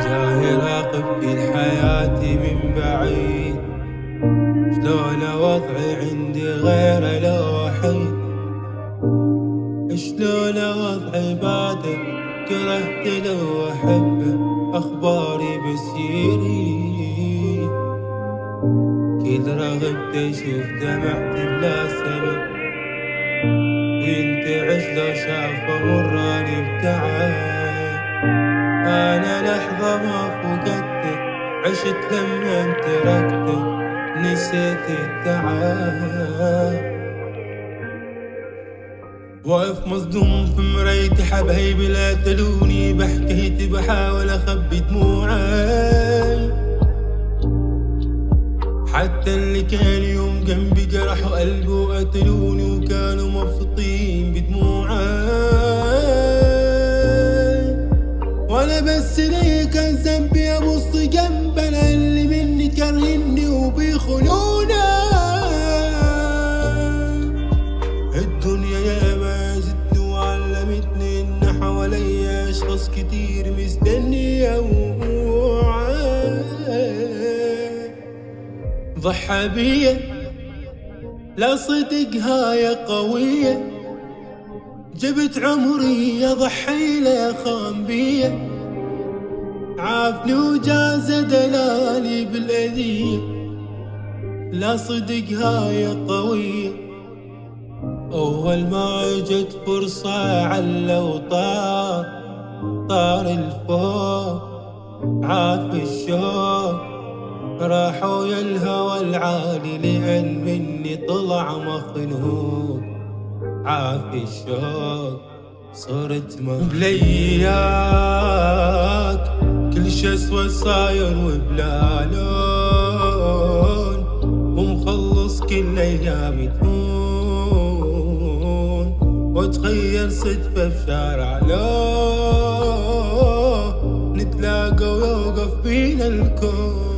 جاي راقب كل حياتي من بعيد، شلون وضعي عندي غيره لو وحيد، شلون وضعي بعده كرهت لو احبه اخباري بسيري، كل رغبت اشوف دمعتي بلا سبب، وينتعش لو شاف مراني بتعب. أنا لحظة ما فقدته عشت لما تركته نسيت التعب. واقف مصدوم في مرايتي حبايبي لا تلوني، بحكيتي بحاول أخبي دموعي، حتى اللي كان يوم جنبي جرحوا قلبي وقتلوني وكانوا مبسوطين بدموعي. وانا بس ليه كان ذنبي ابص جنب انا اللي مني كارهني وبيخونونا. الدنيا يا ما زدتني وعلمتني ان حواليا اشخاص كتير مستني اوعى. ضحى بيا لا صدق هاي قوية، جبت عمري اضحي له خان بيا، عافني وجاز دلالي بالاذية، لا صدق هاي قوية. اول ما اجت فرصة علا طار الفوق عاف الشوق، راحوا يا الهوى العالي لأن مني طلع مخنوق، عافي الشوق صرت بلياك كل شي اسود صاير وبلا لون، ومخلص كل ايامي تهون، وتخيل صدفة في شارع لون نتلاقى ويوقف بينا الكون.